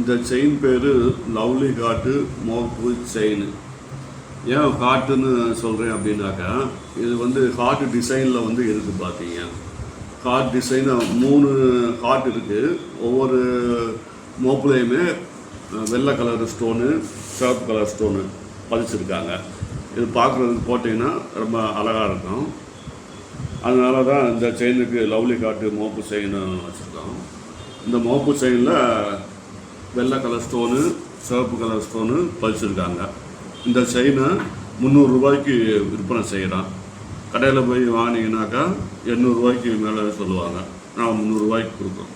இந்த செயின் பேர் லவ்லி காட்டு மோப்பு செயின். ஏன் ஹார்ட்டுன்னு சொல்கிறேன் அப்படின்னாக்கா, இது வந்து ஹார்ட் டிசைனில் வந்து இருக்குது. பார்த்தீங்க, ஹார்ட் டிசைனை 3 ஹார்ட் இருக்குது. ஒவ்வொரு மோப்புலையுமே வெள்ளை கலர் ஸ்டோனு, சிவப்பு கலர் ஸ்டோனு பதிச்சிருக்காங்க. இது பார்க்குறதுக்கு போட்டிங்கன்னா ரொம்ப அழகாக இருக்கும். அதனால தான் இந்த செயினுக்கு லவ்லி காட்டு மோப்பு செயின் வச்சுருக்கோம். இந்த மோப்பு செயினில் வெள்ளை கலர் ஸ்டோனு, சிவப்பு கலர் ஸ்டோனு பதிச்சிருக்காங்க. இந்த செயினை 300 ரூபாய்க்கு விற்பனை செய்கிறோம். கடையில் போய் வாங்கினீங்கன்னாக்கா 800 ரூபாய்க்கு மேலே சொல்லுவாங்க. நான் 300 ரூபாய்க்கு கொடுக்குறோம்.